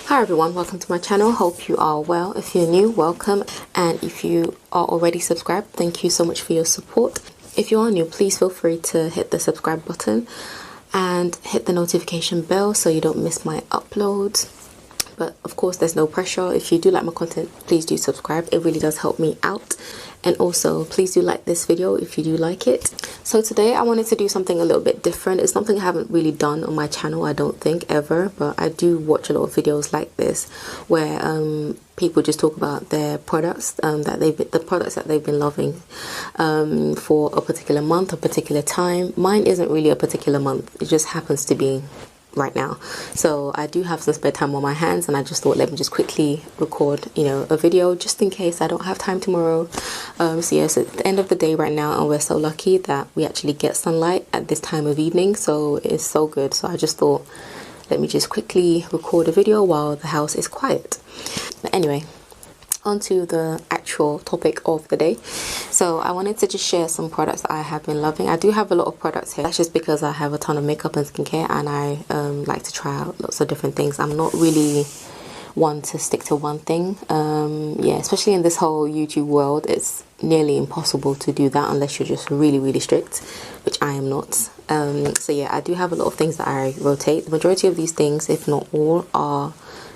Hi everyone, welcome to my channel. Hope you are well. If you're new, welcome, and if you are already subscribed, thank you so much for your support. If you are new, please feel free to hit the subscribe button and hit the notification bell so you don't miss my uploads. But of course, there's no pressure. If you do like my content, please do subscribe. It really does help me out. And also, please do like this video if you do like it. So today I wanted to do something a little bit different. It's something I haven't really done on my channel, I don't think, ever. But I do watch a lot of videos like this where people just talk about their products, the products that they've been loving for a particular month, a particular time. Mine isn't really a particular month. It just happens to be right now. So I do have some spare time on my hands, and I just thought, let me just quickly record, a video just in case I don't have time tomorrow. So yes, it's the end of the day right now, and we're so lucky that we actually get sunlight at this time of evening, so it's so good. So I just thought, let me just quickly record a video while the house is quiet. But anyway, on to the actual topic of the day. So I wanted to just share some products that I have been loving. I do have a lot of products here. That's just because I have a ton of makeup and skincare, and I like to try out lots of different things. I'm not really one to stick to one thing. Yeah, especially in this whole YouTube world, it's nearly impossible to do that unless you're just really strict, which I am not. So yeah, I do have a lot of things that I rotate. The majority of these things, if not all, are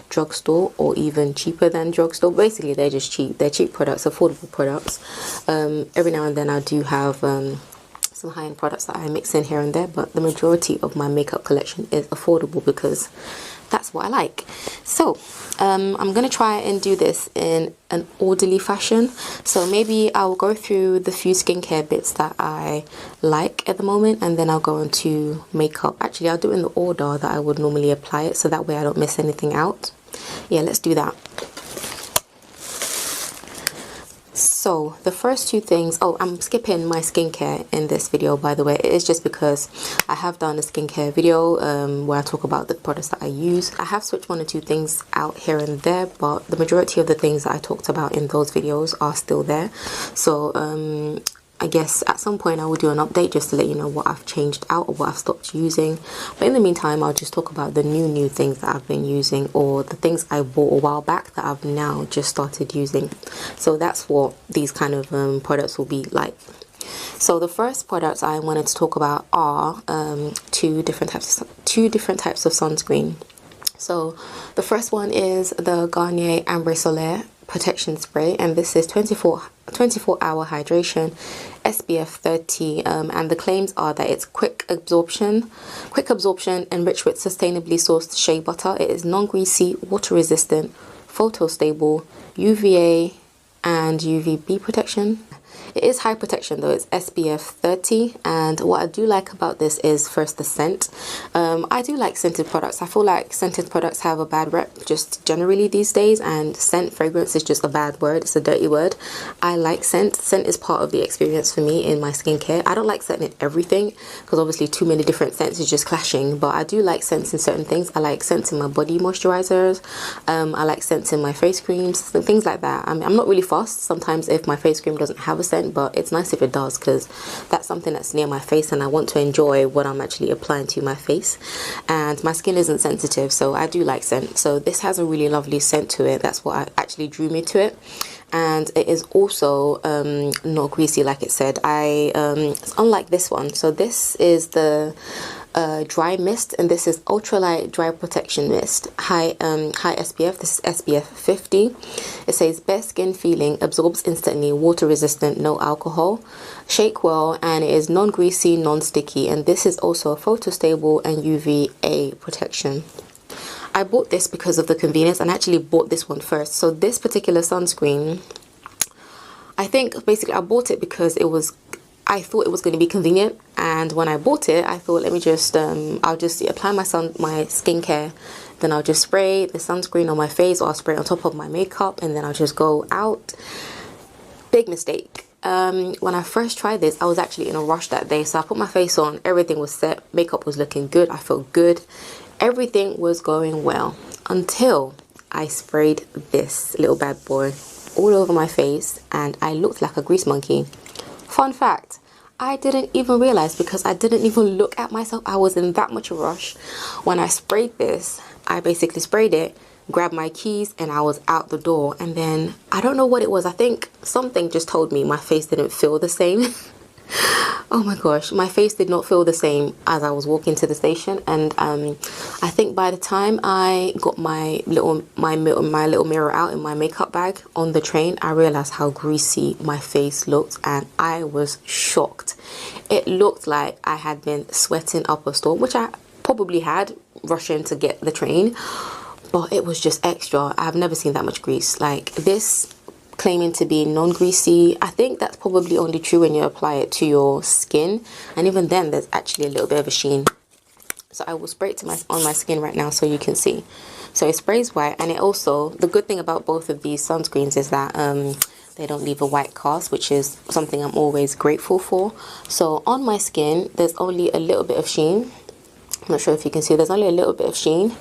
drugstore or even cheaper than drugstore. Basically, they're just cheap. They're cheap products, affordable products. Every now and then I do have some high-end products that I mix in here and there, but the majority of my makeup collection is affordable because that's what I like. So I'm gonna try and do this in an orderly fashion. So maybe I'll go through the few skincare bits that I like at the moment, and then I'll go into makeup. Actually, I'll do it in the order that I would normally apply it, so that way I don't miss anything out. Yeah, let's do that. So the first two things, oh, I'm skipping my skincare in this video, by the way. It is just because I have done a skincare video where I talk about the products that I use. I have switched one or two things out here and there, but the majority of the things that I talked about in those videos are still there. So I guess at some point I will do an update just to let you know what I've changed out or what I've stopped using. But in the meantime, I'll just talk about the new things that I've been using, or the things I bought a while back that I've now just started using. So that's what these kind of products will be like. So the first products I wanted to talk about are two different types of sunscreen. So the first one is the Garnier Ambre Solaire protection spray, and this is 24-hour hydration, SPF 30, and the claims are that it's quick absorption, enriched with sustainably sourced shea butter. It is non-greasy, water resistant, photo stable, UVA and UVB protection. It is high protection though. It's SPF 30, and what I do like about this is first the scent. I do like scented products. I feel like scented products have a bad rep just generally these days, and fragrance is just a bad word. It's a dirty word. I like scent. Scent is part of the experience for me in my skincare. I don't like scent in everything because obviously too many different scents is just clashing, but I do like scents in certain things. I like scents in my body moisturizers. I like scents in my face creams, things like that. I'm not really fussed sometimes if my face cream doesn't have a scent, but it's nice if it does because that's something that's near my face and I want to enjoy what I'm actually applying to my face, and my skin isn't sensitive, so I do like scent. So this has a really lovely scent to it. That's what actually drew me to it, and it is also not greasy, like it said. It's unlike this one. So this is the dry mist, and this is ultralight dry protection mist, high SPF. This is SPF 50. It says best skin feeling, absorbs instantly, water resistant, no alcohol, shake well, and it is non-greasy, non-sticky, and this is also photo stable and UVA protection. I bought this because of the convenience, and actually bought this one first. So this particular sunscreen, I think basically I bought it because I thought it was going to be convenient, and when I bought it I thought, let me just I'll just apply my skincare, then I'll just spray the sunscreen on my face, or I'll spray it on top of my makeup, and then I'll just go out. Big mistake. When I first tried this, I was actually in a rush that day, so I put my face on, everything was set, makeup was looking good, I felt good, everything was going well, until I sprayed this little bad boy all over my face and I looked like a grease monkey. Fun fact, I didn't even realize because I didn't even look at myself. I was in that much of a rush. When I sprayed this, I basically sprayed it, grabbed my keys, and I was out the door. And then I don't know what it was. I think something just told me my face didn't feel the same. Oh my gosh, my face did not feel the same as I was walking to the station. And I think by the time I got my little mirror out in my makeup bag on the train, I realized how greasy my face looked, and I was shocked. It looked like I had been sweating up a storm, which I probably had rushing to get the train, but it was just extra. I've never seen that much grease. Like this, claiming to be non-greasy, I think that's probably only true when you apply it to your skin, and even then there's actually a little bit of a sheen. So I will spray it on my skin right now so you can see. So it sprays white, and it also, the good thing about both of these sunscreens is that they don't leave a white cast, which is something I'm always grateful for. So on my skin there's only a little bit of sheen. I'm not sure if you can see, there's only a little bit of sheen,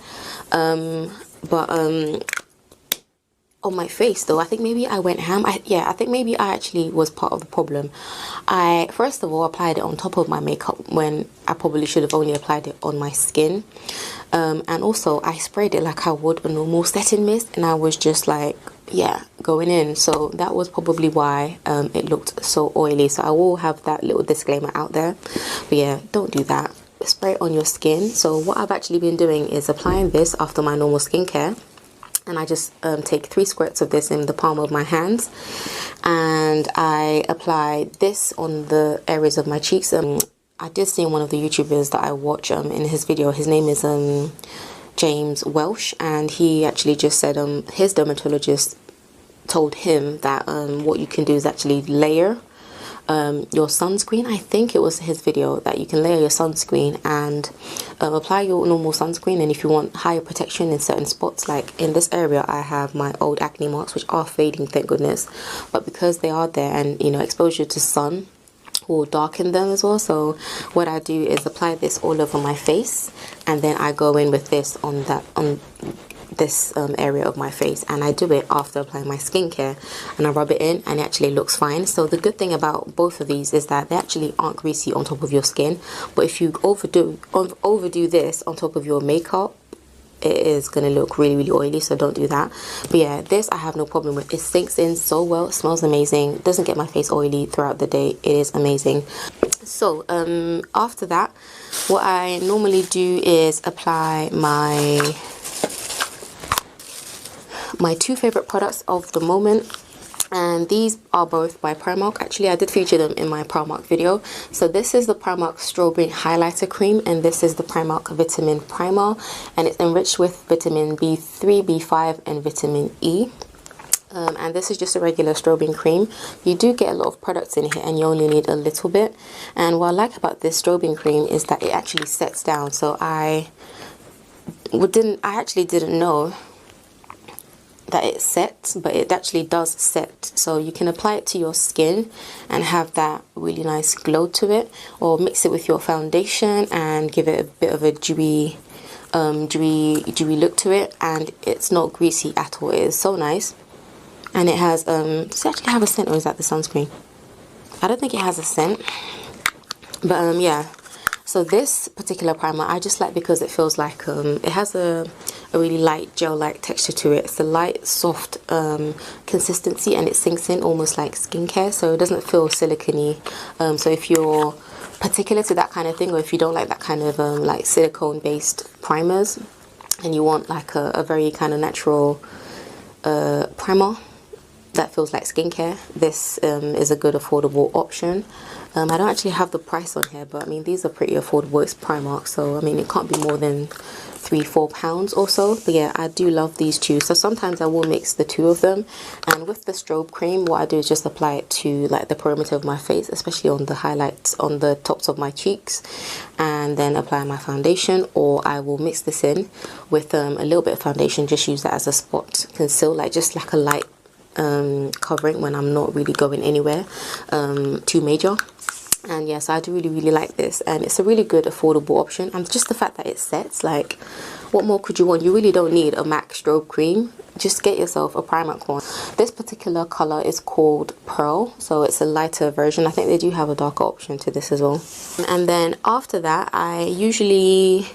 on my face though, I think maybe I went ham. I think maybe I actually was part of the problem. I first of all applied it on top of my makeup when I probably should have only applied it on my skin, and also I sprayed it like I would a normal setting mist, and I was just like, yeah, going in. So that was probably why it looked so oily. So I will have that little disclaimer out there, but yeah, don't do that. Spray it on your skin. So what I've actually been doing is applying this after my normal skincare, and I just take 3 squirts of this in the palm of my hands, and I apply this on the areas of my cheeks. I did see one of the YouTubers that I watch in his video, his name is James Welsh, and he actually just said his dermatologist told him that what you can do is actually layer your sunscreen. I think it was his video that you can layer your sunscreen and apply your normal sunscreen, and if you want higher protection in certain spots, like in this area I have my old acne marks which are fading, thank goodness, but because they are there, and you know, exposure to sun will darken them as well. So what I do is apply this all over my face, and then I go in with this on this area of my face, and I do it after applying my skincare, and I rub it in, and it actually looks fine. So the good thing about both of these is that they actually aren't greasy on top of your skin, but if you overdo this on top of your makeup, it is going to look really, really oily, so don't do that. But yeah, this I have no problem with. It sinks in so well, it smells amazing, it doesn't get my face oily throughout the day, it is amazing. So after that, what I normally do is apply my 2 favorite products of the moment, and these are both by Primark. Actually, I did feature them in my Primark video. So this is the Primark Strawberry Highlighter Cream, and this is the Primark Vitamin Primer, and it's enriched with vitamin B3, B5 and vitamin E. And this is just a regular strobing cream. You do get a lot of products in here, and you only need a little bit. And what I like about this strobing cream is that it actually sets down. So I actually didn't know that it sets, but it actually does set. So you can apply it to your skin and have that really nice glow to it, or mix it with your foundation and give it a bit of a dewy look to it, and it's not greasy at all. It is so nice, and it has does it actually have a scent, or is that the sunscreen? I don't think it has a scent, but yeah. So this particular primer I just like because it feels like it has a really light gel-like texture to it. It's a light, soft consistency, and it sinks in almost like skincare, so it doesn't feel silicone-y. So if you're particular to that kind of thing, or if you don't like that kind of like silicone-based primers, and you want like a very kind of natural primer that feels like skincare, this is a good affordable option. I don't actually have the price on here, but I mean, these are pretty affordable. It's Primark, so I mean, it can't be more than £3-4 or so. But yeah, I do love these 2. So sometimes I will mix the 2 of them, and with the strobe cream, what I do is just apply it to like the perimeter of my face, especially on the highlights on the tops of my cheeks, and then apply my foundation. Or I will mix this in with a little bit of foundation, just use that as a spot conceal, like just like a light covering when I'm not really going anywhere too major. And yes, I do really like this, and it's a really good affordable option. And just the fact that it sets, like, what more could you want? You really don't need a Maxx strobe cream. Just get yourself a Primark one. This particular color is called Pearl, so it's a lighter version. I think they do have a darker option to this as well. And then after that, I usually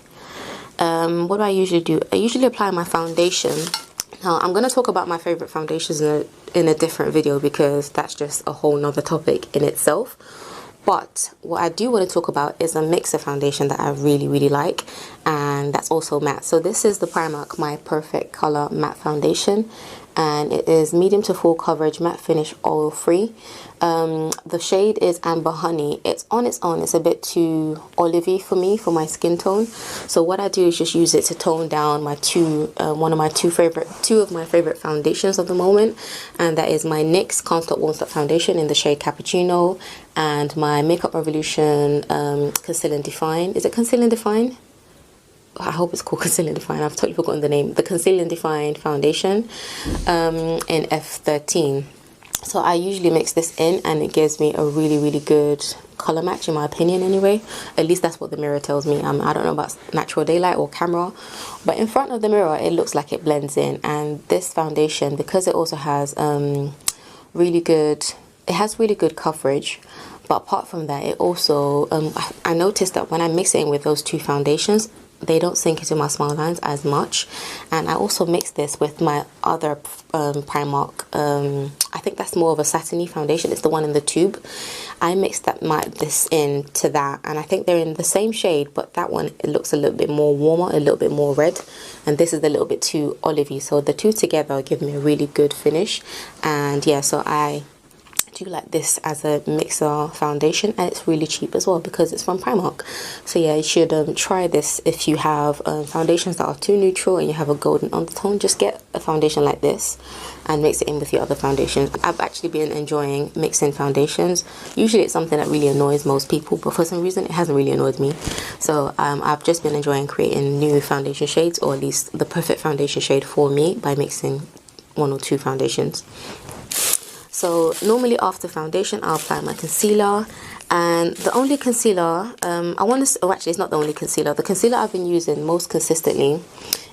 what do I usually do? I usually apply my foundation I'm going to talk about my favorite foundations in a different video, because that's just a whole nother topic in itself. But what I do want to talk about is a mixer foundation that I really like, and that's also matte. So this is the Primark My Perfect Color Matte Foundation, and it is medium to full coverage, matte finish, oil free. The shade is Amber Honey. It's on its own, it's a bit too olivey for me, for my skin tone. So what I do is just use it to tone down my two of my favorite foundations of the moment, and that is my NYX Can't Stop Won't Stop foundation in the shade Cappuccino, and my Makeup Revolution Conceal and Define. Is it Conceal and Define? I hope it's called Conceal and Define. I've totally forgotten the name. The Conceal and Define foundation in F13. So I usually mix this in, and it gives me a really good color match, in my opinion anyway. At least that's what the mirror tells me. I don't know about natural daylight or camera, but in front of the mirror it looks like it blends in. And this foundation, because it also has really good coverage, but apart from that, it also I noticed that when I mix it in with those two foundations, they don't sink into my smile lines as much. And I also mix this with my other Primark, I think that's more of a satiny foundation. It's the one in the tube. I mixed this into that, and I think they're in the same shade, but that one, it looks a little bit more warmer, a little bit more red, and this is a little bit too olivey. So the two together give me a really good finish. And yeah, so I do like this as a mixer foundation, and it's really cheap as well because it's from Primark. So yeah, you should try this if you have foundations that are too neutral and you have a golden undertone. Just get a foundation like this and mix it in with your other foundations. I've actually been enjoying mixing foundations. Usually it's something that really annoys most people, but for some reason it hasn't really annoyed me. So I've just been enjoying creating new foundation shades, or at least the perfect foundation shade for me, by mixing one or two foundations. So normally after foundation, I'll apply my concealer, and the only concealer actually it's not the only concealer. The concealer I've been using most consistently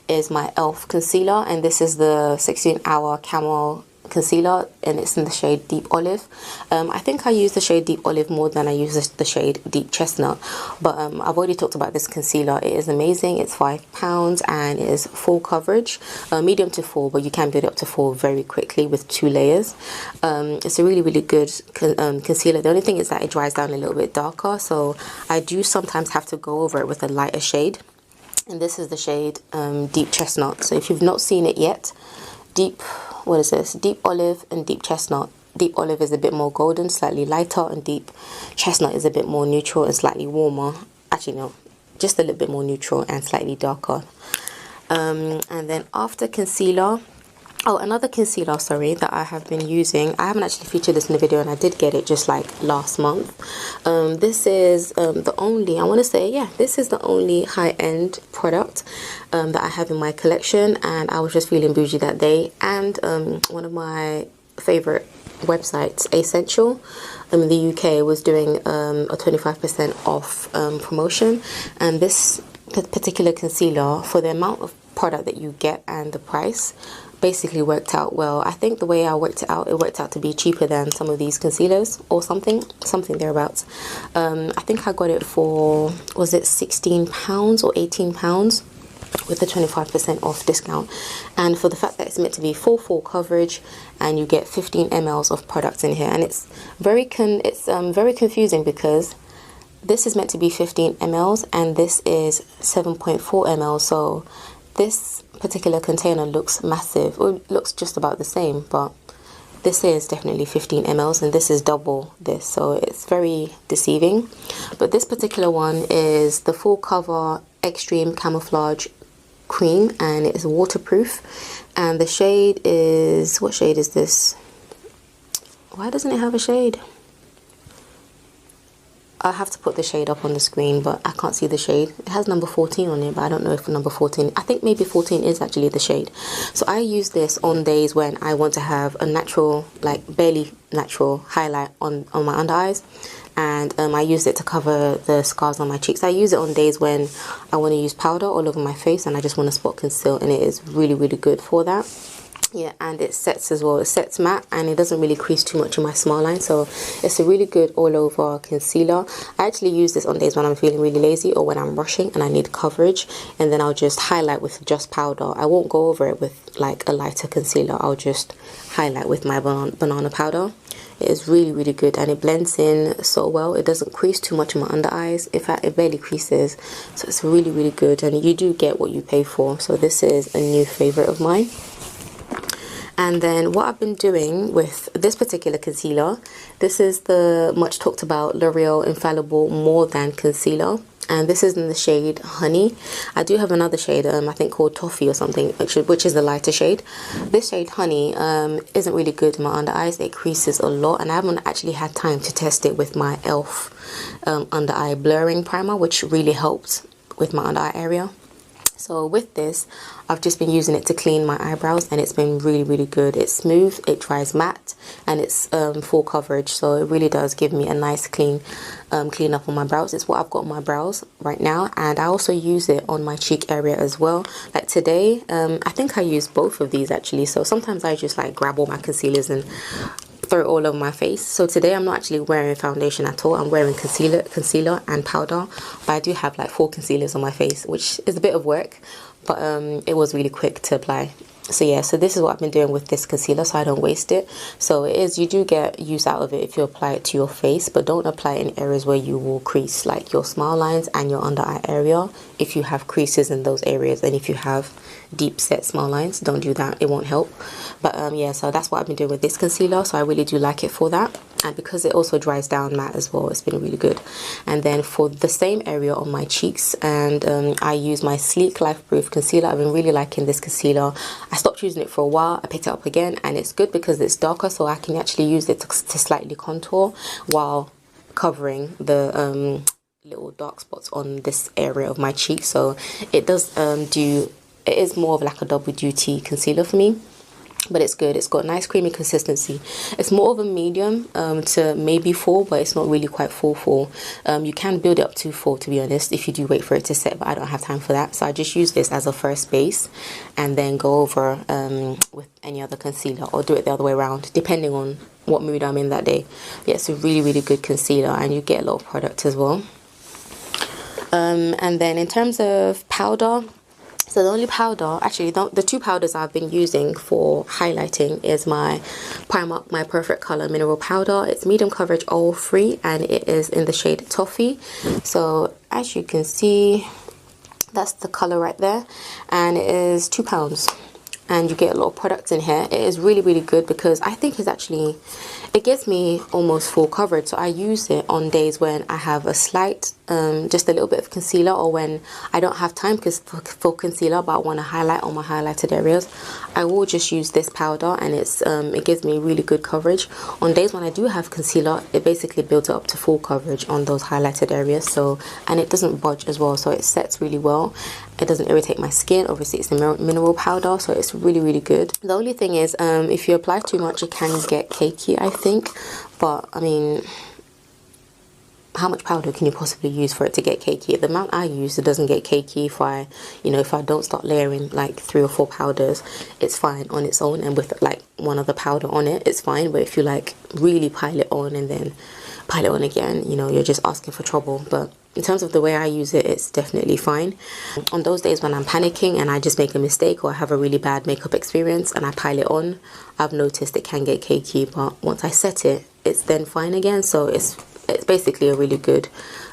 is my e.l.f. concealer, and this is the 16-hour Camo concealer, and it's in the shade Deep Olive. I think I use the shade Deep Olive more than I use the shade Deep Chestnut, but I've already talked about this concealer. It is amazing. It's £5 and it is full coverage, medium to full, but you can build up to full very quickly with 2 layers. It's a really good concealer. The only thing is that it dries down a little bit darker, so I do sometimes have to go over it with a lighter shade, and this is the shade Deep Chestnut. So if you've not seen it yet, Deep Olive and Deep Chestnut. Deep Olive is a bit more golden, slightly lighter, and Deep Chestnut is a bit more neutral and slightly warmer. Actually no, just a little bit more neutral and slightly darker. And then after concealer, another concealer, sorry, that I have been using. I haven't actually featured this in the video, and I did get it just like last month. This is the only high-end product that I have in my collection, and I was just feeling bougie that day. And one of my favorite websites, Essential, in the UK, was doing a 25% off promotion, and this particular concealer, for the amount of product that you get and the price, basically worked out well. I think the way I worked it worked out to be cheaper than some of these concealers, or something thereabouts. I think I got it for, was it £16 or £18 with the 25% off discount. And for the fact that it's meant to be full coverage, and you get 15 ml of products in here, and it's very confusing because this is meant to be 15 ml and this is 7.4 ml. So this particular container looks massive, or looks just about the same, but this is definitely 15 ml and this is double this, so it's very deceiving. But this particular one is the Full Cover Extreme Camouflage Cream, and it is waterproof, and the shade is, what shade is this? Why doesn't it have a shade? I'll have to put the shade up on the screen, but I can't see the shade. It has number 14 on it, but I don't know if number 14, I think maybe 14 is actually the shade. So I use this on days when I want to have a natural, like barely natural highlight on my under eyes, and I use it to cover the scars on my cheeks. I use it on days when I want to use powder all over my face and I just want to spot conceal, and it is really good for that. Yeah, and it sets as well. It sets matte and it doesn't really crease too much in my smile line, so it's a really good all over concealer. I actually use this on days when I'm feeling really lazy or when I'm rushing and I need coverage, and then I'll just highlight with just powder. I won't go over it with like a lighter concealer. I'll just highlight with my banana powder. It is really good and it blends in so well. It doesn't crease too much in my under eyes. In fact, it barely creases, so it's really good, and you do get what you pay for. So this is a new favorite of mine. And then what I've been doing with this particular concealer, this is the much talked about L'Oreal Infallible More Than Concealer, and this is in the shade Honey. I do have another shade, I think called Toffee or something, which is the lighter shade. This shade Honey isn't really good in my under eyes. It creases a lot, and I haven't actually had time to test it with my e.l.f. Under eye blurring primer, which really helped with my under eye area. So with this, I've just been using it to clean my eyebrows, and it's been really good. It's smooth, it dries matte, and it's full coverage, so it really does give me a nice clean up on my brows. It's what I've got on my brows right now, and I also use it on my cheek area as well. Like today, I think I use both of these actually. So sometimes I just like grab all my concealers and throw it all over my face. So today I'm not actually wearing foundation at all. I'm wearing concealer and powder, but I do have like 4 concealers on my face, which is a bit of work, but it was really quick to apply. So yeah, so this is what I've been doing with this concealer, so I don't waste it. So it is, you do get use out of it if you apply it to your face, but don't apply it in areas where you will crease, like your smile lines and your under eye area. If you have creases in those areas, and if you have deep set smile lines, don't do that, it won't help. But yeah, so that's what I've been doing with this concealer, so I really do like it for that. And because it also dries down matte as well, it's been really good. And then for the same area on my cheeks, and I use my Sleek Life Proof concealer. I've been really liking this concealer. I stopped using it for a while, I picked it up again, and it's good because it's darker, so I can actually use it to slightly contour while covering the little dark spots on this area of my cheek. So it does it is more of like a double duty concealer for me, but it's good. It's got nice creamy consistency. It's more of a medium to maybe full, but it's not really quite full. You can build it up to full, to be honest, if you do wait for it to set, but I don't have time for that, so I just use this as a first base and then go over with any other concealer, or do it the other way around depending on what mood I'm in that day. Yeah, it's a really good concealer, and you get a lot of product as well. And then in terms of powder, so the only powder, actually the 2 powders I've been using for highlighting is my Primark My Perfect Color Mineral Powder. It's medium coverage, oil free, and it is in the shade Toffee. So as you can see, that's the color right there, and it is £2, and you get a lot of products in here. It is really good because I think it's actually, it gives me almost full coverage. So I use it on days when I have a slight just a little bit of concealer, or when I don't have time for concealer but I want to highlight on my highlighted areas. I will just use this powder, and it gives me really good coverage. On days when I do have concealer, it basically builds up to full coverage on those highlighted areas. So, and it doesn't budge as well, so it sets really well. It doesn't irritate my skin. Obviously it's a mineral powder, so it's really good. The only thing is if you apply too much, it can get cakey, I think. But I mean, how much powder can you possibly use for it to get cakey? The amount I use, it doesn't get cakey. If I don't start layering like 3 or 4 powders, it's fine on its own, and with like one other powder on it, it's fine. But if you like really pile it on and then pile it on again, you're just asking for trouble. But in terms of the way I use it, it's definitely fine. On those days when I'm panicking and I just make a mistake, or I have a really bad makeup experience and I pile it on, I've noticed it can get cakey, but once I set it, it's then fine again. So it's basically a really good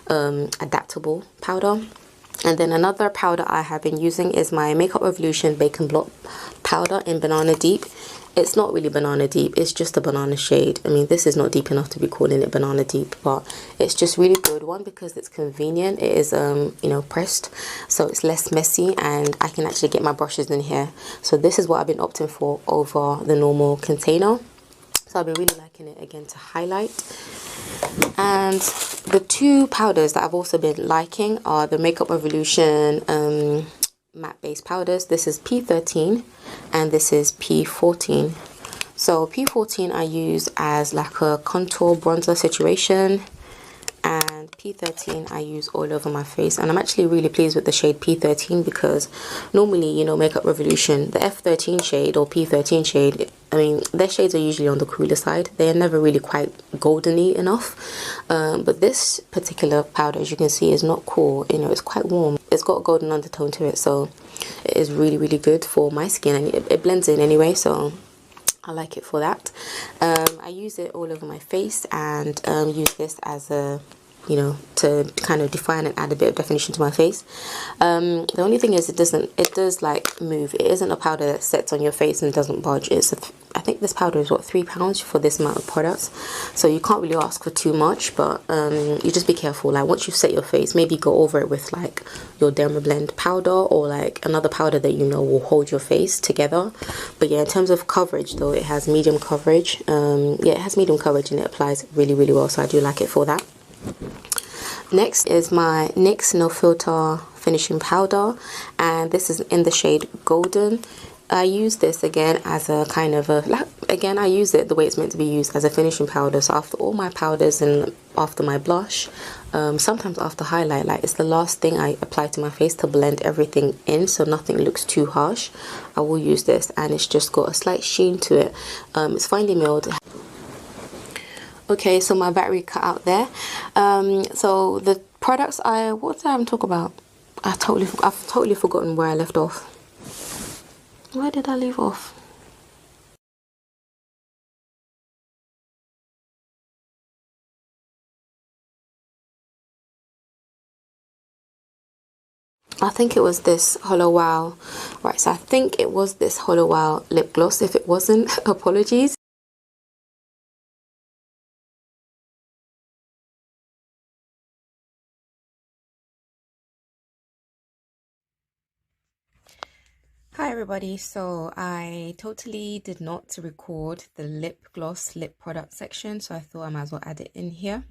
adaptable powder. And then another powder I have been using is my Makeup Revolution Bacon Block powder in Banana Deep. It's not really banana deep, it's just a banana shade. I mean, this is not deep enough to be calling it banana deep, but it's just really good. One, because it's convenient. It is pressed, so it's less messy, and I can actually get my brushes in here. So this is what I've been opting for over the normal container. So I've been really liking it again to highlight. And the 2 powders that I've also been liking are the Makeup Revolution matte base powders. This is P13 and this is P14. So P14 I use as like a contour bronzer situation, and P13 I use all over my face, and I'm actually really pleased with the shade P13 because normally, you know, Makeup Revolution, the F13 shade or P13 shade, I mean, their shades are usually on the cooler side. They're never really quite goldeny enough. But this particular powder, as you can see, is not cool. You know, it's quite warm. It's got a golden undertone to it, so it is really, really good for my skin, and it blends in anyway, so I like it for that. I use it all over my face, and use this as a, you know, to kind of define and add a bit of definition to my face. The only thing is it does like move. It isn't a powder that sets on your face and doesn't budge. I think this powder is what, £3 for this amount of products, so you can't really ask for too much, but you just be careful. Like once you've set your face, maybe go over it with like your Dermablend powder or like another powder that you know will hold your face together. But yeah, in terms of coverage though, it has medium coverage. Yeah, it has medium coverage and it applies really, really well, so I do like it for that. Next is my NYX No Filter finishing powder, and this is in the shade Golden. I use this again as a kind of a, again, I use it the way it's meant to be used, as a finishing powder. So after all my powders and after my blush, sometimes after highlight, like it's the last thing I apply to my face to blend everything in so nothing looks too harsh, I will use this, and it's just got a slight sheen to it. It's finely milled. Okay, so my battery cut out there. So the products what did I talk about? I've totally forgotten where I left off. Where did I leave off? I think it was this Hollow Wow. Right, so I think it was this Hollow Wow lip gloss. If it wasn't, apologies. Hi everybody, so I totally did not record the lip gloss lip product section, so I thought I might as well add it in here.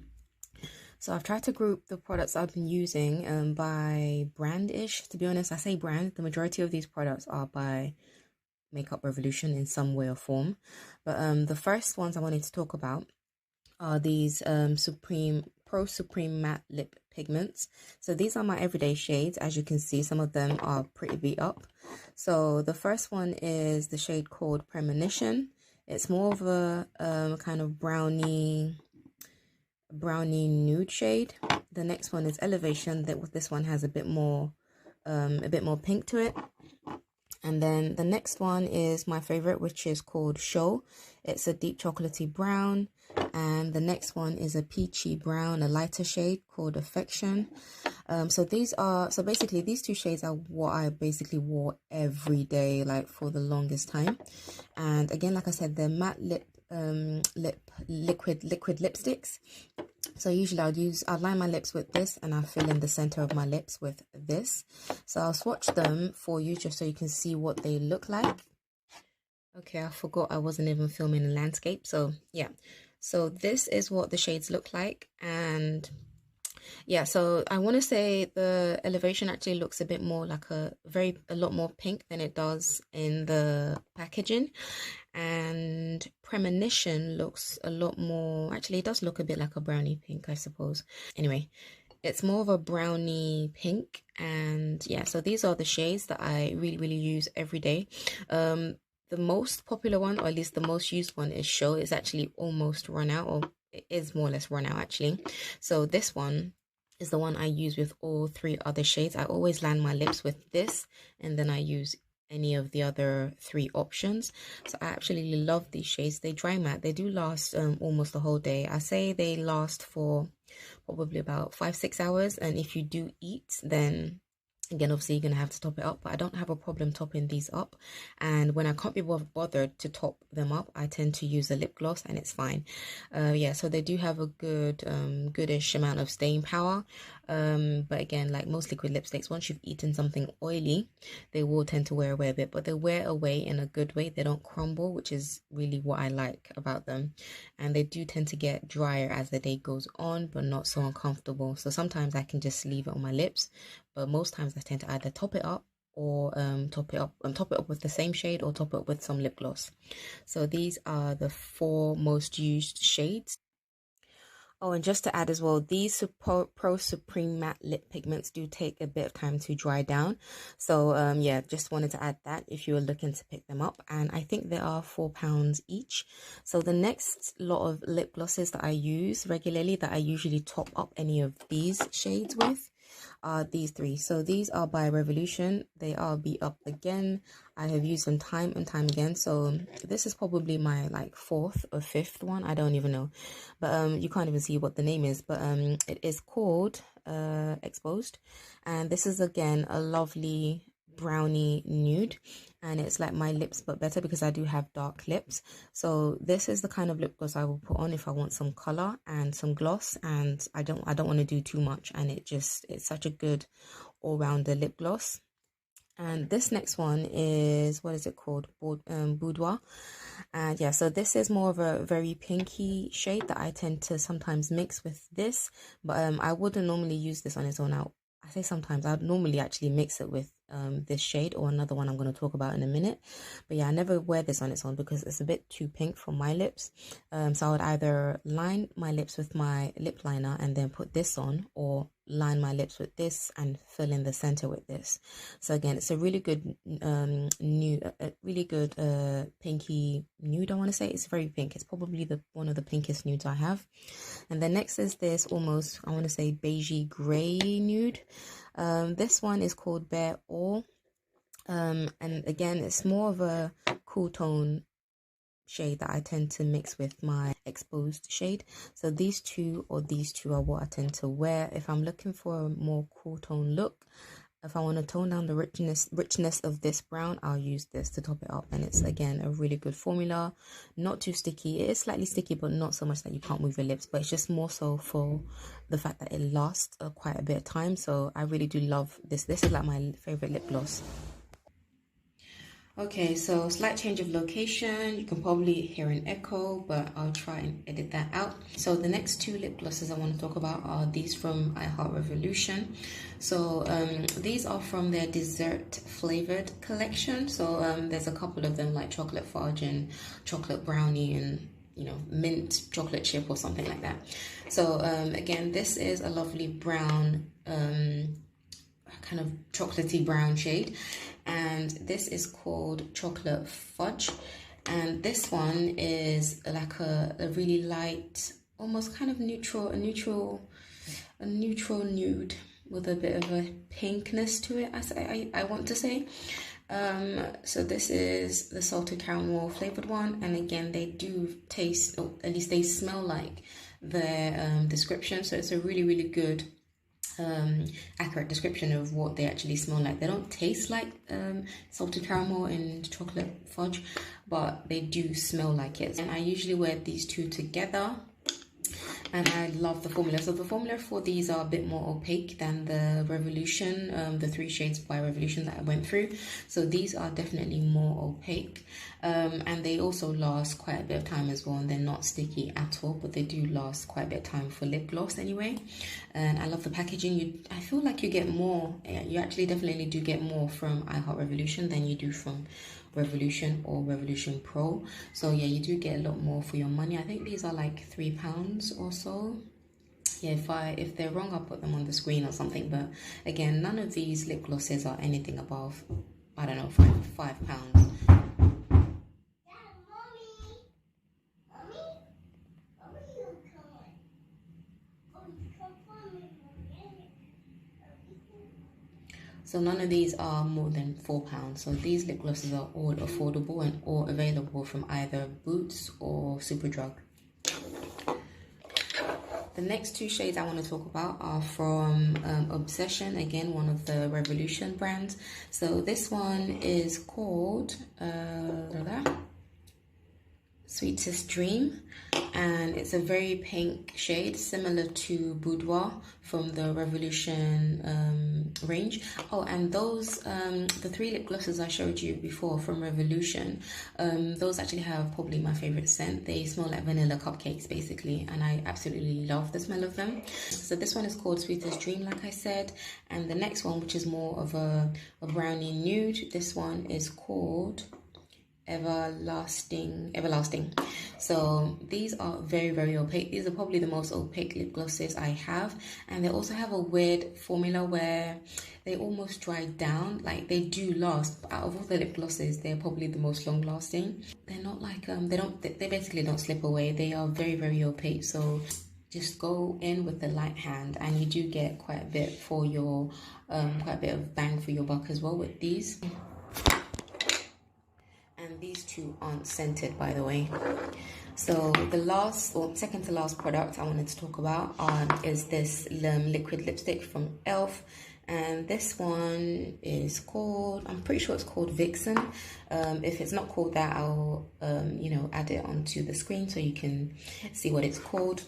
So I've tried to group the products I've been using by brand-ish. To be honest, I say brand, the majority of these products are by Makeup Revolution in some way or form. But the first ones I wanted to talk about are these Pro Supreme Matte Lip Pigments. So these are my everyday shades. As you can see, some of them are pretty beat up. So the first one is the shade called Premonition. It's more of a kind of brownie nude shade. The next one is Elevation. This one has a bit more pink to it. And then the next one is my favorite, which is called Show. It's a deep chocolatey brown. And the next one is a peachy brown, a lighter shade called Affection. So basically these two shades are what I basically wore every day, like for the longest time. And again, like I said, they're matte liquid lipsticks. So usually I'll line my lips with this, and I'll fill in the center of my lips with this. So I'll swatch them for you just so you can see what they look like. Okay, I forgot I wasn't even filming a landscape. So yeah, so this is what the shades look like. And yeah, so I want to say the Elevation actually looks a bit more like a lot more pink than it does in the packaging. And Premonition looks a lot more, actually it does look a bit like a brownie pink, I suppose. Anyway, it's more of a brownie pink. And yeah, so these are the shades that I really use every day. The most popular one, or at least the most used one, is Show. It's actually almost run out, or it is more or less run out actually. So this one is the one I use with all three other shades. I always line my lips with this, and then I use any of the other three options. So I absolutely love these shades. They dry matte. They do last almost the whole day. I say they last for probably about 5-6 hours, and if you do eat, then again, obviously you're gonna have to top it up, but I don't have a problem topping these up. And when I can't be bothered to top them up, I tend to use a lip gloss, and it's fine. Yeah, so they do have a goodish amount of staying power. But again, like most liquid lipsticks, once you've eaten something oily, they will tend to wear away a bit, but they wear away in a good way. They don't crumble, which is really what I like about them. And they do tend to get drier as the day goes on, but not so uncomfortable. So sometimes I can just leave it on my lips, but most times I tend to either top it up or top it up with the same shade, or top it up with some lip gloss. So these are the 4 most used shades. Oh, and just to add as well, these Pro Supreme Matte Lip Pigments do take a bit of time to dry down. So, yeah, just wanted to add that if you were looking to pick them up. And I think they are £4 each. So the next lot of lip glosses that I use regularly, that I usually top up any of these shades with, are these three. So these are by Revolution. They are Beat Up Again. I have used them time and time again. So this is probably my like 4th or 5th one. I don't even know. But you can't even see what the name is. But it is called Exposed. And this is again a lovely brownie nude, and it's like my lips but better because I do have dark lips. So this is the kind of lip gloss I will put on if I want some color and some gloss, and I don't want to do too much, and it's such a good all-rounder lip gloss. And this next one is, what is it called? Boudoir. And yeah, so this is more of a very pinky shade that I tend to sometimes mix with this, but I wouldn't normally use this on its own. Out, I say sometimes, I'd normally actually mix it with this shade or another one I'm going to talk about in a minute. But yeah, I never wear this on its own because it's a bit too pink for my lips. So I would either line my lips with my lip liner and then put this on, or line my lips with this and fill in the center with this. So again, it's a really good nude, really good pinky nude. I want to say it's very pink. It's probably one of the pinkest nudes I have. And then next is this almost, I want to say, beigey gray nude. This one is called Bare All, and again, it's more of a cool tone shade that I tend to mix with my Exposed shade. So these two are what I tend to wear if I'm looking for a more cool tone look. If I want to tone down the richness of this brown, I'll use this to top it up. And it's, again, a really good formula. Not too sticky. It is slightly sticky, but not so much that you can't move your lips. But it's just more so for the fact that it lasts quite a bit of time. So I really do love this. This is like my favorite lip gloss. Okay, so slight change of location. You can probably hear an echo, but I'll try and edit that out. So the next two lip glosses I want to talk about are these from Revolution. So these are from their dessert flavored collection. So there's a couple of them, like chocolate fudge and chocolate brownie and, you know, mint chocolate chip or something like that. So again, this is a lovely brown, kind of chocolatey brown shade, and this is called Chocolate Fudge. And this one is like a really light, almost kind of neutral nude with a bit of a pinkness to it, as I want to say. So this is the salted caramel flavored one, and again, they do taste, or at least they smell like their description. So it's a really good accurate description of what they actually smell like. They don't taste like salted caramel and chocolate fudge, but they do smell like it. And I usually wear these two together, and I love the formula. So the formula for these are a bit more opaque than the Revolution, the 3 shades by Revolution that I went through. So these are definitely more opaque, and they also last quite a bit of time as well, and they're not sticky at all, but they do last quite a bit of time for lip gloss anyway. And I love the packaging. I feel like you get more, you actually definitely do get more from Revolution than you do from Revolution or Revolution Pro. So yeah, you do get a lot more for your money. I think these are like £3 or so. Yeah, if they're wrong, I'll put them on the screen or something. But again, none of these lip glosses are anything above, I don't know, £5. So none of these are more than £4. So these lip glosses are all affordable and all available from either Boots or Superdrug. The next 2 shades I want to talk about are from Obsession, again, one of the Revolution brands. So this one is called Sweetest Dream, and it's a very pink shade, similar to Boudoir from the Revolution range. Oh, and those the 3 lip glosses I showed you before from Revolution, those actually have probably my favorite scent. They smell like vanilla cupcakes basically, and I absolutely love the smell of them. So this one is called Sweetest Dream, like I said, and the next one, which is more of a brownie nude, this one is called everlasting. So these are very opaque. These are probably the most opaque lip glosses I have, and they also have a weird formula where they almost dry down. Like, they do last, but out of all the lip glosses, they're probably the most long lasting. They're not like they basically don't slip away. They are very opaque. So just go in with the light hand, and you do get quite a bit for your quite a bit of bang for your buck as well with these. And these two aren't scented, by the way. So the last, or second to last product I wanted to talk about is this liquid lipstick from e.l.f. And this one is called, I'm pretty sure it's called Vixen. If it's not called that, I'll you know, add it onto the screen so you can see what it's called.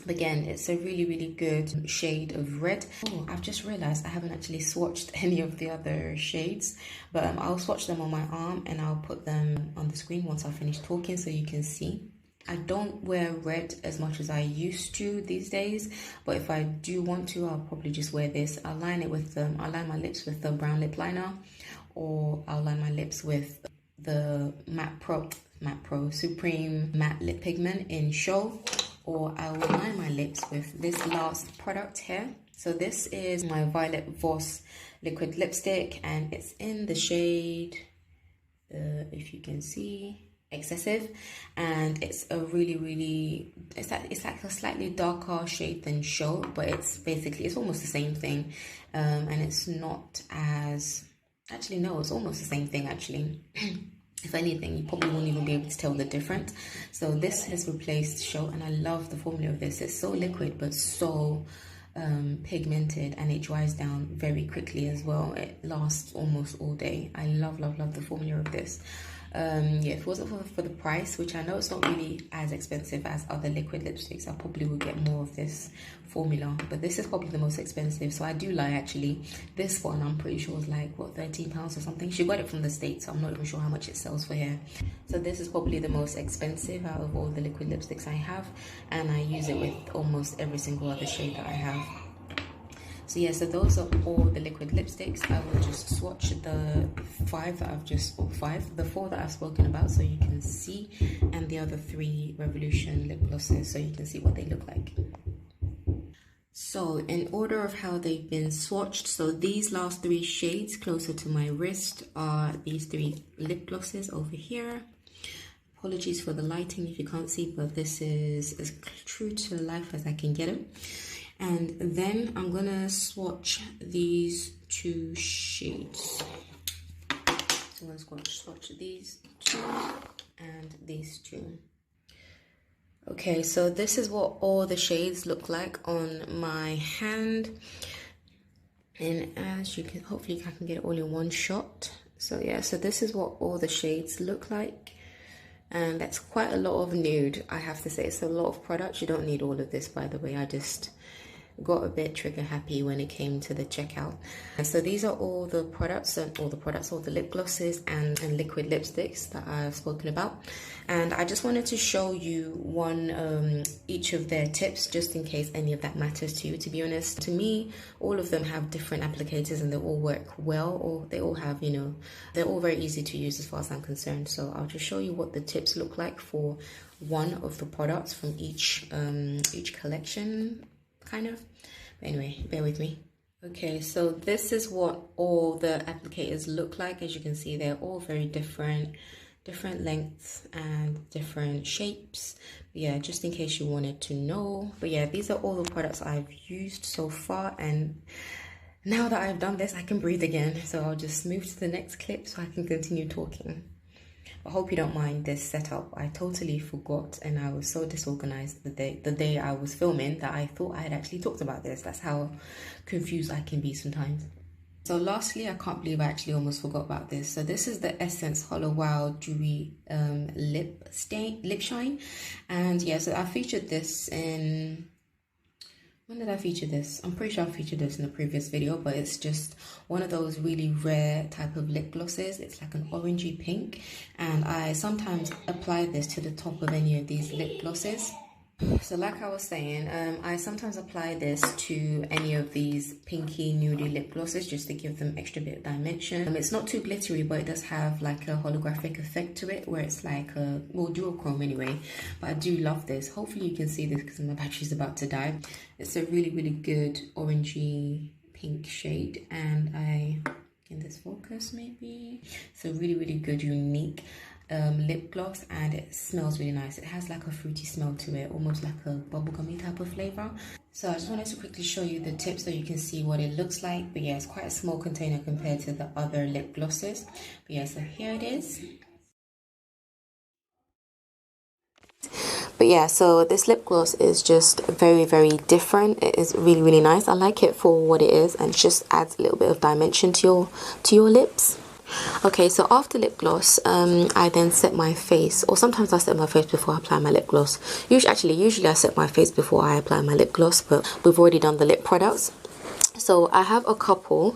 Again, it's a really good shade of red. Oh, I've just realized I haven't actually swatched any of the other shades, but I'll swatch them on my arm and I'll put them on the screen once I finish talking so you can see. I don't wear red as much as I used to these days, but if I do want to, I'll probably just wear this. I'll line it with I'll line my lips with the brown lip liner, or I'll line my lips with the Matte Pro Supreme Matte Lip Pigment in Show, or I will line my lips with this last product here. So this is my Violet Voss liquid lipstick, and it's in the shade, if you can see, Excessive, and it's a really it's like a slightly darker shade than Show, but it's almost the same thing, and it's not as, actually no, it's almost the same thing actually. If anything, you probably won't even be able to tell the difference. So this has replaced Show, and I love the formula of this. It's so liquid but so pigmented, and it dries down very quickly as well. It lasts almost all day. I love the formula of this. Yeah, if it wasn't for the price, which I know it's not really as expensive as other liquid lipsticks, I probably would get more of this formula, but this is probably the most expensive. So I do lie, actually. This one I'm pretty sure is like, what, £13 or something. She got it from the States, so I'm not even sure how much it sells for here. So this is probably the most expensive out of all the liquid lipsticks I have, and I use it with almost every single other shade that I have. So yeah, so those are all the liquid lipsticks. I will just swatch the the four that I've spoken about so you can see, and the other 3 Revolution lip glosses so you can see what they look like. So in order of how they've been swatched, so these last 3 shades closer to my wrist are these 3 lip glosses over here. Apologies for the lighting if you can't see, but this is as true to life as I can get it. And then I'm gonna swatch these 2 shades. So I'm gonna swatch these 2 and these 2. Okay, so this is what all the shades look like on my hand. And as you can, hopefully I can get it all in one shot. So yeah, so this is what all the shades look like. And that's quite a lot of nude, I have to say. It's a lot of products. You don't need all of this, by the way. I just got a bit trigger happy when it came to the checkout. So these are all the products, all the lip glosses and liquid lipsticks that I've spoken about. And I just wanted to show you each of their tips, just in case any of that matters to you. To be honest, to me, all of them have different applicators and they all work well, or they all have, you know, they're all very easy to use as far as I'm concerned. So I'll just show you what the tips look like for one of the products from each collection, kind of. But anyway, bear with me. Okay, so this is what all the applicators look like. As you can see, they're all very different lengths and different shapes. But yeah, just in case you wanted to know. But yeah, these are all the products I've used so far, and now that I've done this, I can breathe again. So I'll just move to the next clip so I can continue talking. I hope you don't mind this setup. I totally forgot, and I was so disorganized the day I was filming that I thought I had actually talked about this. That's how confused I can be sometimes. So lastly, I can't believe I actually almost forgot about this. So this is the Essence Hollow Wow Dewy Lip Shine. And yeah, so I featured this in... When did I feature this? I'm pretty sure I featured this in a previous video, but it's just one of those really rare type of lip glosses. It's like an orangey pink, and I sometimes apply this to the top of any of these lip glosses. So like I was saying, I sometimes apply this to any of these pinky nudie lip glosses just to give them extra bit of dimension. It's not too glittery, but it does have like a holographic effect to it where it's like a, well, duochrome anyway. But I do love this. Hopefully you can see this because my battery's about to die. It's a really, really good orangey pink shade, and in this focus maybe, it's a really, really good, unique lip gloss, and it smells really nice. It has like a fruity smell to it, almost like a bubblegummy type of flavor. So I just wanted to quickly show you the tip so you can see what it looks like. But yeah, it's quite a small container compared to the other lip glosses. But yeah, so here it is. But yeah, so this lip gloss is just very, very different. It is really, really nice. I like it for what it is, and it just adds a little bit of dimension to your lips. Okay, so after lip gloss, I then set my face, or sometimes I set my face before I apply my lip gloss. Usually I set my face before I apply my lip gloss, but we've already done the lip products. So I have a couple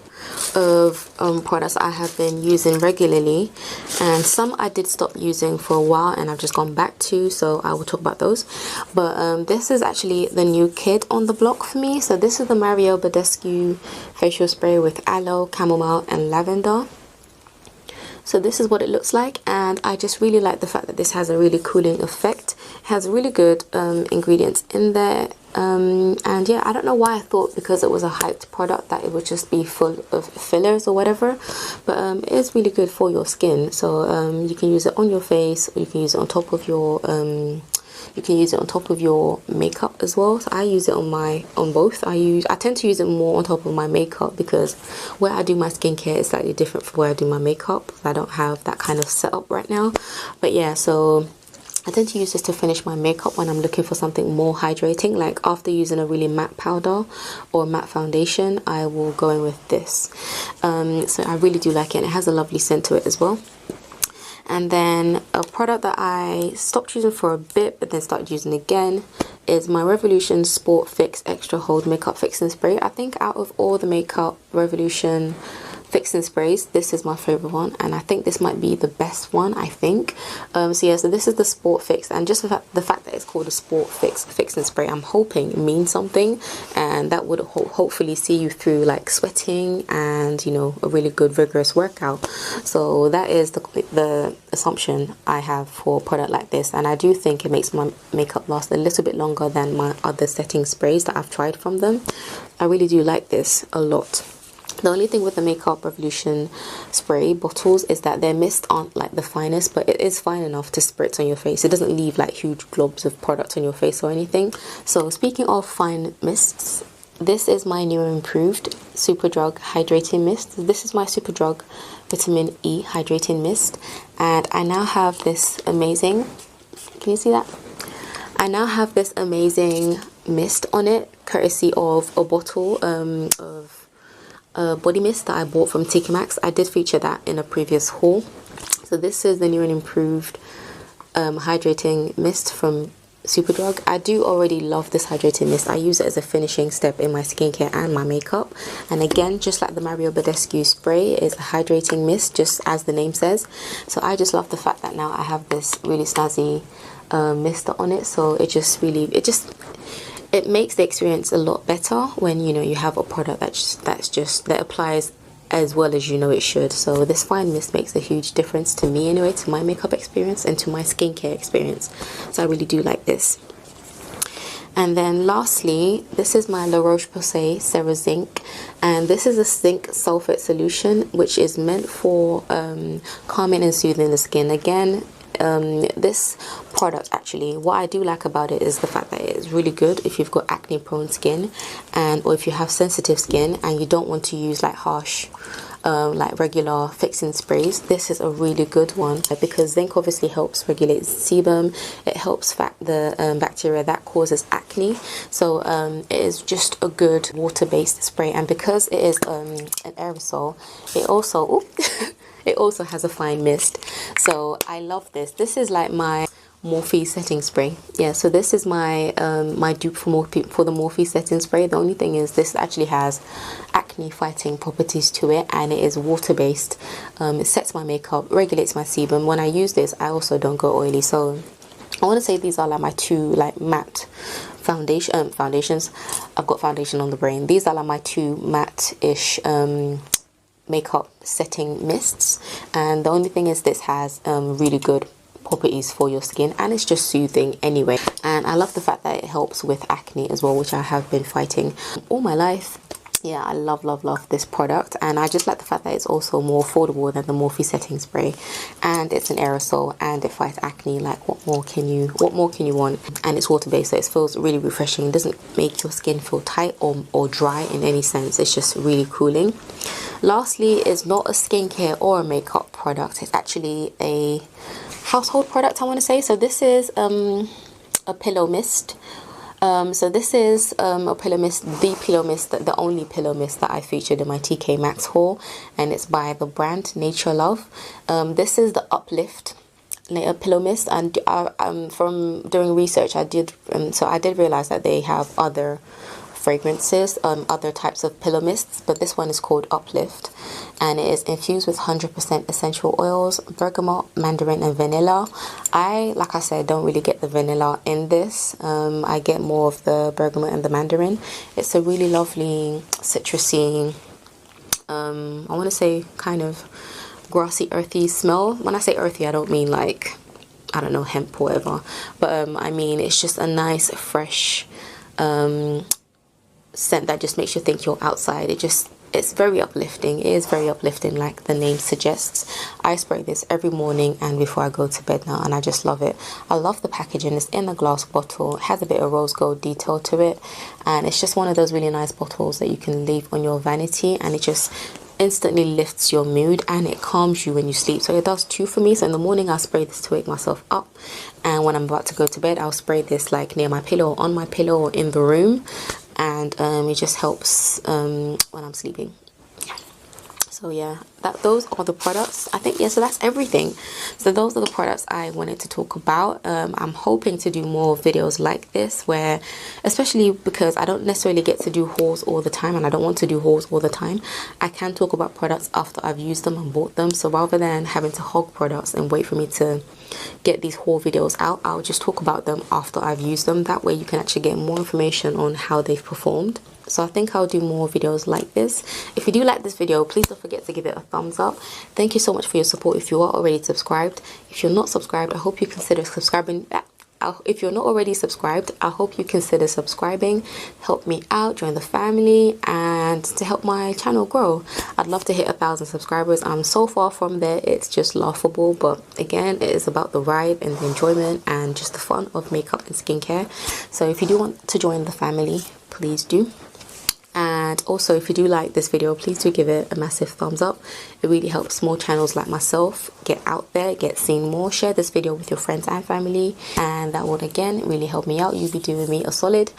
of products I have been using regularly, and some I did stop using for a while and I've just gone back to, so I will talk about those. But this is actually the new kid on the block for me. So this is the Mario Badescu facial spray with aloe, chamomile and lavender. So this is what it looks like, and I just really like the fact that this has a really cooling effect. It has really good ingredients in there, and yeah, I don't know why I thought because it was a hyped product that it would just be full of fillers or whatever, but it is really good for your skin. So you can use it on your face, or you can use it on top of your makeup as well. So I use it on both. I tend to use it more on top of my makeup because where I do my skincare is slightly different from where I do my makeup. I don't have that kind of setup right now. But yeah, so I tend to use this to finish my makeup when I'm looking for something more hydrating. Like after using a really matte powder or matte foundation, I will go in with this. So I really do like it, and it has a lovely scent to it as well. And then a product that I stopped using for a bit but then started using again is my Revolution Sport Fix Extra Hold Makeup Fixing Spray. I think out of all the Makeup Revolution fixing sprays, this is my favorite one, and I think this might be the best one, I think. So yeah, so this is the Sport Fix, and just the fact that it's called a Sport Fix fixing spray, I'm hoping it means something, and that would hopefully see you through like sweating and, you know, a really good vigorous workout. So that is the assumption I have for a product like this, and I do think it makes my makeup last a little bit longer than my other setting sprays that I've tried from them. I really do like this a lot. The only thing with the Makeup Revolution spray bottles is that their mists aren't like the finest, but it is fine enough to spritz on your face. It doesn't leave like huge globs of product on your face or anything. So speaking of fine mists, this is my new and improved Superdrug Hydrating Mist. This is my Superdrug Vitamin E Hydrating Mist, and I now have this amazing, can you see that? I now have this amazing mist on it, courtesy of a bottle of body mist that I bought from Maxx. I did feature that in a previous haul. So this is the new and improved hydrating mist from Superdrug. I do already love this hydrating mist. I use it as a finishing step in my skincare and my makeup, and again, just like the Mario Badescu spray, it's a hydrating mist just as the name says. So I just love the fact that now I have this really snazzy mist on it. So it makes the experience a lot better when, you know, you have a product that applies as well as you know it should. So this fine mist makes a huge difference to me anyway, to my makeup experience and to my skincare experience. So I really do like this. And then lastly, this is my La Roche-Posay Cera Zinc, and this is a zinc sulfate solution which is meant for calming and soothing the skin. Again, this product, actually, what I do like about it is the fact that it's really good if you've got acne prone skin, or if you have sensitive skin and you don't want to use like harsh like regular fixing sprays. This is a really good one because zinc obviously helps regulate sebum. It helps fight the bacteria that causes acne. So it is just a good water-based spray, and because it is an aerosol, it also it also has a fine mist. So I love this. This is like my Morphe setting spray. Yeah, so this is my my dupe for the Morphe setting spray. The only thing is this actually has acne fighting properties to it, and it is water based. It sets my makeup, regulates my sebum. When I use this, I also don't go oily, so I want to say these are like my two like matte foundations. I've got foundation on the brain. These are like my two matte-ish makeup setting mists, and the only thing is this has really good properties for your skin, and it's just soothing anyway. And I love the fact that it helps with acne as well, which I have been fighting all my life. Yeah, I love this product, and I just like the fact that it's also more affordable than the Morphe setting spray, and it's an aerosol and it fights acne. Like what more can you want? And it's water based, so it feels really refreshing. It doesn't make your skin feel tight or dry in any sense. It's just really cooling. Lastly, is not a skincare or a makeup product. It's actually a household product, I want to say. So this is a pillow mist. So this is a pillow mist, the only pillow mist that I featured in my TK Maxx haul, and it's by the brand Nature Love. This is the Uplift pillow mist, and from doing research, I did realize that they have other fragrances, other types of pillow mists, but this one is called Uplift, and it is infused with 100% essential oils, bergamot, mandarin and vanilla. Like I said, don't really get the vanilla in this. I get more of the bergamot and the mandarin. It's a really lovely citrusy, I want to say kind of grassy, earthy smell. When I say earthy, I don't mean like, I don't know, hemp or whatever, but I mean it's just a nice fresh scent that just makes you think you're outside. It's very uplifting. It is very uplifting, like the name suggests. I spray this every morning and before I go to bed now, and I just love it. I love the packaging. It's in a glass bottle. It has a bit of rose gold detail to it, and it's just one of those really nice bottles that you can leave on your vanity, and it just instantly lifts your mood and it calms you when you sleep. So it does two for me. So in the morning I'll spray this to wake myself up, and when I'm about to go to bed I'll spray this like near my pillow, on my pillow, or in the room, and it just helps when I'm sleeping. So yeah, those are the products, I think. Yeah, so that's everything. So those are the products I wanted to talk about. I'm hoping to do more videos like this, where, especially because I don't necessarily get to do hauls all the time, and I don't want to do hauls all the time, I can talk about products after I've used them and bought them. So rather than having to hog products and wait for me to get these haul videos out, I'll just talk about them after I've used them. That way you can actually get more information on how they've performed. So I think I'll do more videos like this. If you do like this video, please don't forget to give it a thumbs up. Thank you so much for your support if you are already subscribed. If you're not subscribed, I hope you consider subscribing. If you're not already subscribed, I hope you consider subscribing. Help me out, join the family, and to help my channel grow. I'd love to hit 1,000 subscribers. I'm so far from there, it's just laughable. But again, it is about the ride and the enjoyment and just the fun of makeup and skincare. So if you do want to join the family, please do. And also, if you do like this video, please do give it a massive thumbs up. It really helps small channels like myself get out there, get seen more. Share this video with your friends and family, and that would again really help me out. You'll be doing me a solid.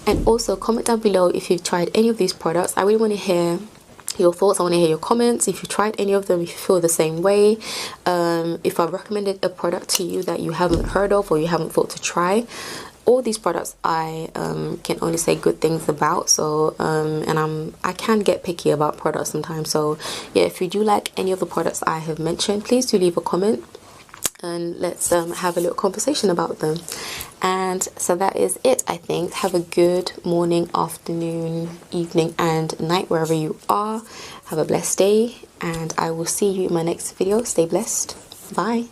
And also comment down below if you've tried any of these products. I really want to hear your thoughts. I want to hear your comments. If you tried any of them, if you feel the same way, if I've recommended a product to you that you haven't heard of or you haven't thought to try. All these products I can only say good things about. So and I can get picky about products sometimes. So yeah, if you do like any of the products I have mentioned, please do leave a comment and let's have a little conversation about them. And so that is it, I think. Have a good morning, afternoon, evening and night wherever you are. Have a blessed day, and I will see you in my next video. Stay blessed. Bye.